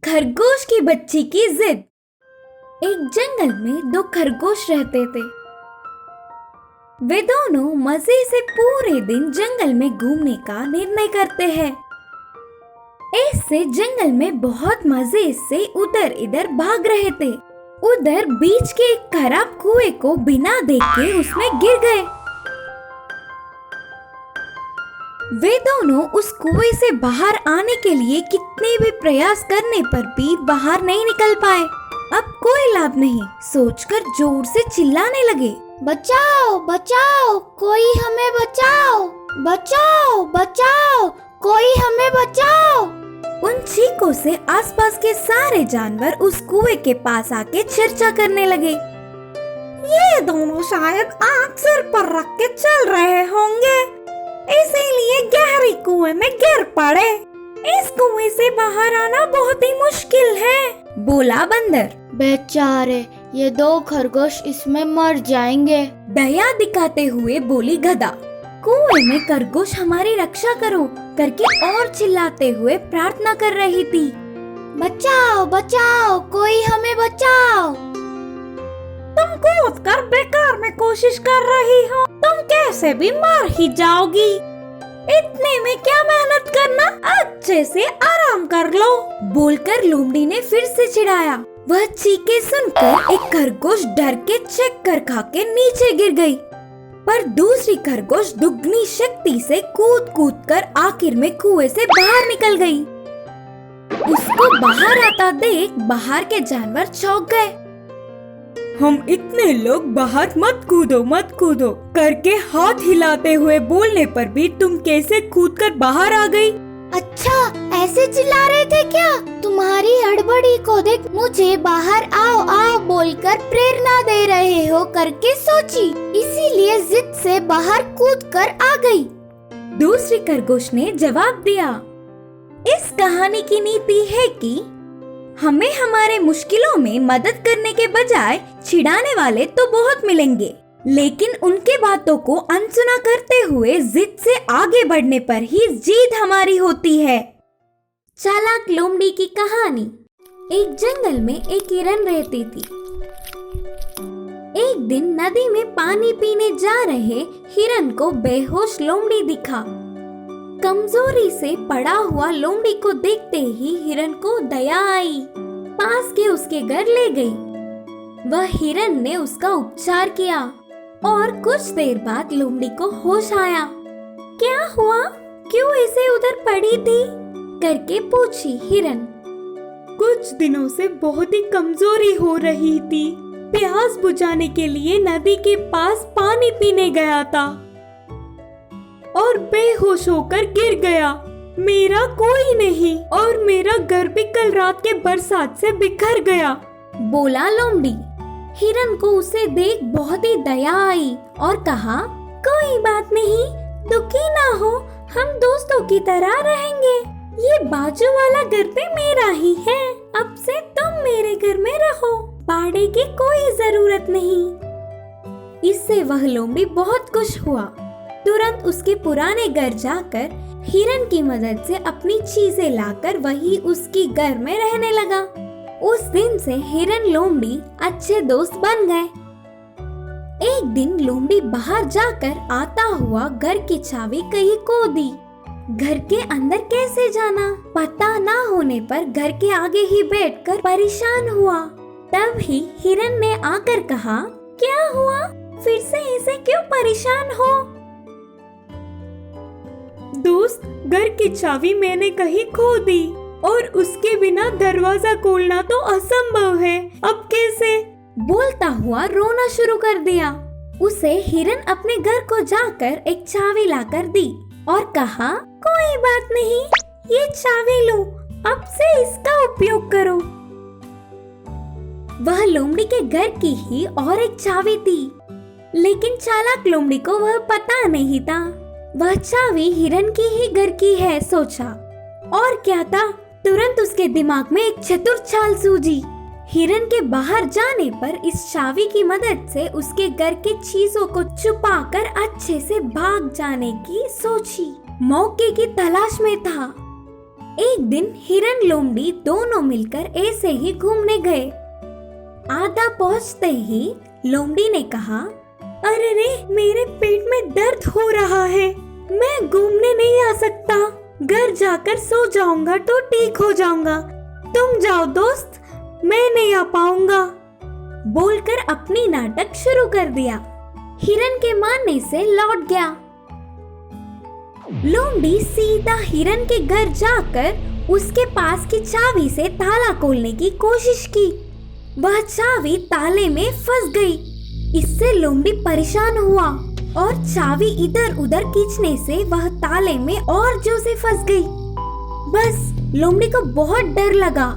खरगोश की बच्ची की जिद। एक जंगल में दो खरगोश रहते थे। वे दोनों मजे से पूरे दिन जंगल में घूमने का निर्णय करते हैं। ऐसे जंगल में बहुत मजे से उधर इधर भाग रहे थे। उधर बीच के एक खराब कुएं को बिना देखे उसमें गिर गए। वे दोनों उस कुएं से बाहर आने के लिए कितने भी प्रयास करने पर भी बाहर नहीं निकल पाए। अब कोई लाभ नहीं सोचकर जोर से चिल्लाने लगे, बचाओ बचाओ, कोई हमें बचाओ, बचाओ बचाओ, कोई हमें बचाओ। उन चीखों से आसपास के सारे जानवर उस कुएं के पास आके चर्चा करने लगे। ये दोनों शायद आग सिर पर रख के चल रहे होंगे, इसीलिए गहरी कुएं में गिर पड़े। इस कुएं से बाहर आना बहुत ही मुश्किल है, बोला बंदर। बेचारे, ये दो खरगोश इसमें मर जाएंगे, दया दिखाते हुए बोली गधा। कुएं में खरगोश हमारी रक्षा करो करके और चिल्लाते हुए प्रार्थना कर रही थी, बचाओ बचाओ, कोई हमें बचाओ। तुम कूद कर बेकार में कोशिश कर रही हो, तुम कैसे भी मर ही जाओगी। इतने में क्या मेहनत करना, अच्छे से आराम कर लो, बोलकर लोमड़ी ने फिर से चिढ़ाया। वह चीखे सुनकर एक खरगोश डर के चक्कर खा के नीचे गिर गई, पर दूसरी खरगोश दुगनी शक्ति से कूद कूद कर आखिर में कुएं से बाहर निकल गई। उसको बाहर आता देख बाहर के जानवर चौंक गए। हम इतने लोग बाहर मत कूदो करके हाथ हिलाते हुए बोलने पर भी तुम कैसे कूदकर बाहर आ गई? अच्छा, ऐसे चिल्ला रहे थे क्या? तुम्हारी हड़बड़ी को देख मुझे बाहर आओ आओ बोलकर प्रेरणा दे रहे हो करके सोची, इसीलिए जिद से बाहर कूदकर आ गई। दूसरी खरगोश ने जवाब दिया, इस कहानी की नीति है कि हमें हमारे मुश्किलों में मदद करने के बजाय चिढ़ाने वाले तो बहुत मिलेंगे, लेकिन उनके बातों को अनसुना करते हुए जिद से आगे बढ़ने पर ही जीत हमारी होती है। चालाक लोमड़ी की कहानी। एक जंगल में एक हिरन रहती थी। एक दिन नदी में पानी पीने जा रहे हिरन को बेहोश लोमड़ी दिखा। कमजोरी से पड़ा हुआ लोमड़ी को देखते ही हिरन को दया आई, पास के उसके घर ले गई। वह हिरन ने उसका उपचार किया और कुछ देर बाद लोमड़ी को होश आया। क्या हुआ, क्यों ऐसे उधर पड़ी थी करके पूछी हिरन। कुछ दिनों से बहुत ही कमजोरी हो रही थी, प्यास बुझाने के लिए नदी के पास पानी पीने गया था और बेहोश होकर गिर गया। मेरा कोई नहीं और मेरा घर भी कल रात के बरसात से बिखर गया, बोला लोमड़ी। हिरन को उसे देख बहुत ही दया आई और कहा, कोई बात नहीं, दुखी ना हो, हम दोस्तों की तरह रहेंगे। ये बाजू वाला घर भी मेरा ही है, अब से तुम मेरे घर में रहो, भाड़े की कोई जरूरत नहीं। इससे वह लोमड़ी बहुत खुश हुआ। तुरंत उसके पुराने घर जाकर हिरन की मदद से अपनी चीजें लाकर वही उसकी घर में रहने लगा। उस दिन से हिरन लोमड़ी अच्छे दोस्त बन गए। एक दिन लोमड़ी बाहर जाकर आता हुआ घर की चाबी कहीं खो दी। घर के अंदर कैसे जाना पता ना होने पर घर के आगे ही बैठकर परेशान हुआ। तब ही हिरन ने आकर कहा, क्या हुआ, फिर से ऐसे क्यों परेशान हो? दोस्त, घर की चाबी मैंने कहीं खो दी और उसके बिना दरवाजा खोलना तो असंभव है, अब कैसे? बोलता हुआ रोना शुरू कर दिया। उसे हिरन अपने घर को जाकर एक चाबी लाकर दी और कहा, कोई बात नहीं, ये चाबी लो, अब से इसका उपयोग करो। वह लोमड़ी के घर की ही और एक चाबी थी, लेकिन चालाक लोमड़ी को वह पता नहीं था। वह चाबी हिरन की ही घर की है सोचा, और क्या था, तुरंत उसके दिमाग में एक चतुर चाल सूझी। हिरन के बाहर जाने पर इस चाबी की मदद से उसके घर के चीजों को छुपाकर अच्छे से भाग जाने की सोची। मौके की तलाश में था। एक दिन हिरन लोमड़ी दोनों मिलकर ऐसे ही घूमने गए। आधा पहुंचते ही लोमड़ी ने कहा, अरे रे, मेरे पेट में दर्द हो रहा है, मैं घूमने नहीं आ सकता, घर जाकर सो जाऊंगा तो ठीक हो जाऊंगा, तुम जाओ दोस्त, मैं नहीं आ पाऊंगा। बोलकर अपनी नाटक शुरू कर दिया। हिरन के मानने से लौट गया। लोमड़ी सीधा हिरन के घर जाकर उसके पास की चाबी से ताला खोलने की कोशिश की। वह चाबी ताले में फंस गई। इससे लोमड़ी परेशान हुआ और चाबी इधर उधर खींचने से वह ताले में और जोर से फंस गई। बस लोमड़ी को बहुत डर लगा।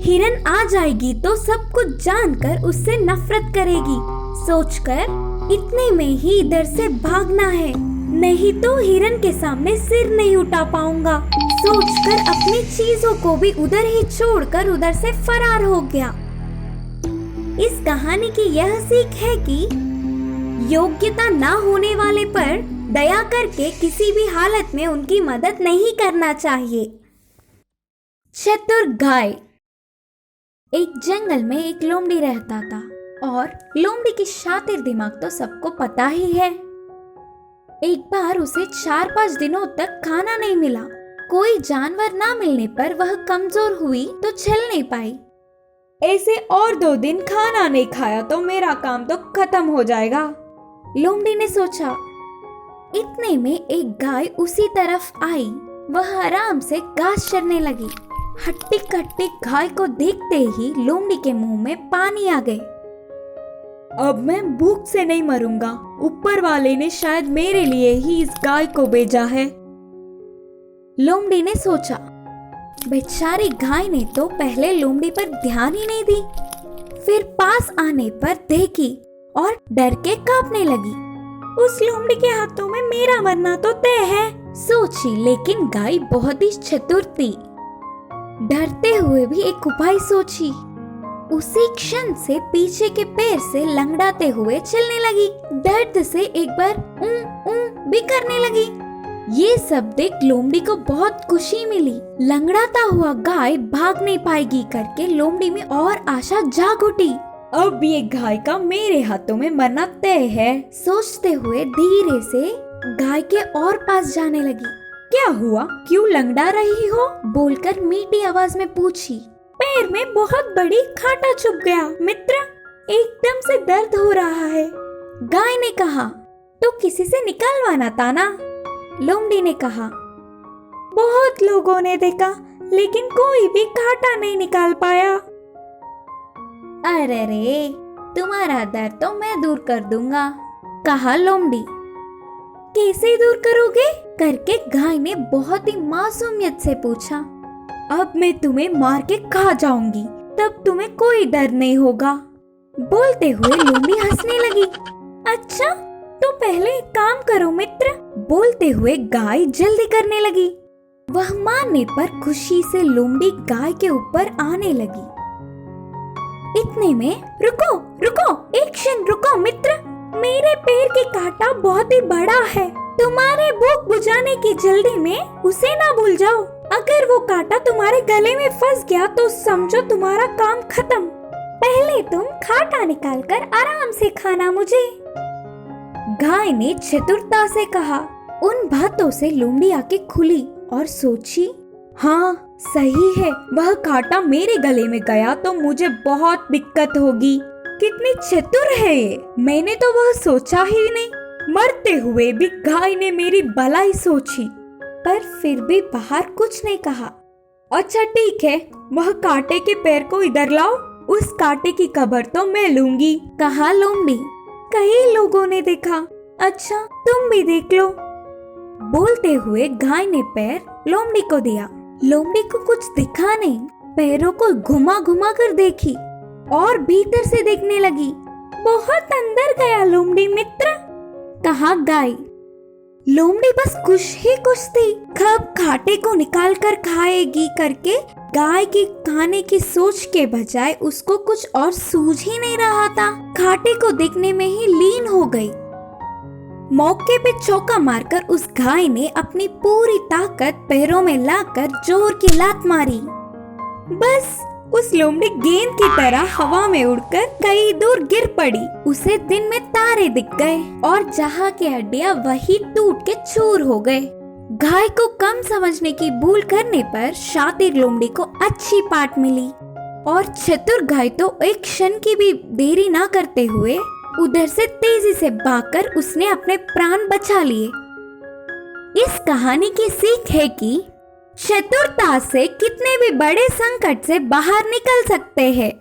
हिरन आ जाएगी तो सब कुछ जानकर उससे नफरत करेगी। सोचकर इतने में ही इधर से भागना है, नहीं तो हिरन के सामने सिर नहीं उठा पाऊंगा। सोचकर अपनी चीजों को भी उधर ही छोड़कर उधर से फरार हो गया। इस कहानी की यह सीख है कि योग्यता ना होने वाले पर दया करके किसी भी हालत में उनकी मदद नहीं करना चाहिए। चतुर गाय। एक जंगल में एक लोमड़ी रहता था और लोमड़ी की शातिर दिमाग तो सबको पता ही है। एक बार उसे 4-5 दिनों तक खाना नहीं मिला। कोई जानवर ना मिलने पर वह कमजोर हुई तो चल नहीं पाई। ऐसे और 2 दिन खाना नहीं खाया तो मेरा काम तो खत्म हो जाएगा, लोमड़ी ने सोचा। इतने में एक गाय उसी तरफ आई। वह आराम से घास चरने लगी। हट्टी कट्टी गाय को देखते ही लोमड़ी के मुंह में पानी आ गए। अब मैं भूख से नहीं मरूंगा, ऊपर वाले ने शायद मेरे लिए ही इस गाय को भेजा है। लोमड़ी ने सोचा। बेचारी गाय ने तो पहले लोमड़ी पर ध्यान ही नहीं दी, फिर पास आने पर देखी और डर के कांपने लगी। उस लोमड़ी के हाथों में मेरा मरना तो तय है, सोची। लेकिन गाय बहुत ही चतुर थी। डरते हुए भी एक उपाय सोची। उसी क्षण से पीछे के पैर से लंगड़ाते हुए चलने लगी। दर्द से एक बार भी करने लगी। ये सब देख लोमड़ी को बहुत खुशी मिली। लंगड़ाता हुआ गाय भाग नहीं पाएगी करके लोमड़ी में और आशा जाग उठी। अब ये गाय का मेरे हाथों में मरना तय है, सोचते हुए धीरे से गाय के और पास जाने लगी। क्या हुआ, क्यों लंगड़ा रही हो? बोलकर मीठी आवाज में पूछी। पैर में बहुत बड़ी कांटा चुभ गया मित्र, एकदम से दर्द हो रहा है। गाय ने कहा। तो किसी से निकलवाना था ना? लोमड़ी ने कहा। बहुत लोगों ने देखा लेकिन कोई भी कांटा नहीं निकाल पाया। अरे रे, तुम्हारा दर्द तो मैं दूर कर दूंगा, कहा लोमड़ी। कैसे दूर करोगे? करके गाय ने बहुत ही मासूमियत से पूछा। अब मैं तुम्हें मार के खा जाऊंगी, तब तुम्हें कोई डर नहीं होगा। बोलते हुए लोमड़ी हंसने लगी। अच्छा, तो पहले एक काम करो मित्र। बोलते हुए गाय जल्दी करने लगी। वह मानने पर खुशी से लोमड़ी गाय के ऊपर आने लगी। इतने में रुको रुको, एक क्षण रुको मित्र, मेरे पैर की कांटा बहुत ही बड़ा है। तुम्हारे भूख बुझाने की जल्दी में उसे ना भूल जाओ। अगर वो कांटा तुम्हारे गले में फंस गया तो समझो तुम्हारा काम खत्म। पहले तुम कांटा निकालकर आराम से खाना मुझे। गाय ने चतुरता से कहा। उन बातों से लोमड़ी आके खुली और सोची, हाँ सही है, वह कांटा मेरे गले में गया तो मुझे बहुत दिक्कत होगी। कितनी चतुर है ये, मैंने तो वह सोचा ही नहीं। मरते हुए भी गाय ने मेरी भलाई सोची, पर फिर भी बाहर कुछ नहीं कहा। अच्छा ठीक है, वह कांटे के पैर को इधर लाओ, उस कांटे की खबर तो मैं लूंगी, कहा लोमड़ी। कई लोगों ने देखा, अच्छा तुम भी देख लो। बोलते हुए गाय ने पैर लोमड़ी को दिया। लोमड़ी को कुछ दिखा नहीं, पैरों को घुमा घुमा कर देखी और भीतर से देखने लगी। बहुत अंदर गया लोमड़ी मित्र, कहा गाय। लोमड़ी बस खुश ही खुश थी, कब कांटे को निकाल कर खाएगी करके गाय के खाने की सोच के बजाय उसको कुछ और सूझ ही नहीं रहा था। कांटे को देखने में ही लीन हो गई। मौके पे चौका मारकर उस गाय ने अपनी पूरी ताकत पैरों में लाकर जोर की लात मारी। बस उस लोमड़ी गेंद की तरह हवा में उड़कर कई दूर गिर पड़ी। उसे दिन में तारे दिख गए और जहाँ के हड्डियां वही टूट के चूर हो गए। गाय को कम समझने की भूल करने पर शातिर लोमड़ी को अच्छी पाठ मिली और चतुर गाय तो एक क्षण की भी देरी ना करते हुए उधर से तेजी से भागकर उसने अपने प्राण बचा लिए। इस कहानी की सीख है कि चतुरता से कितने भी बड़े संकट से बाहर निकल सकते हैं।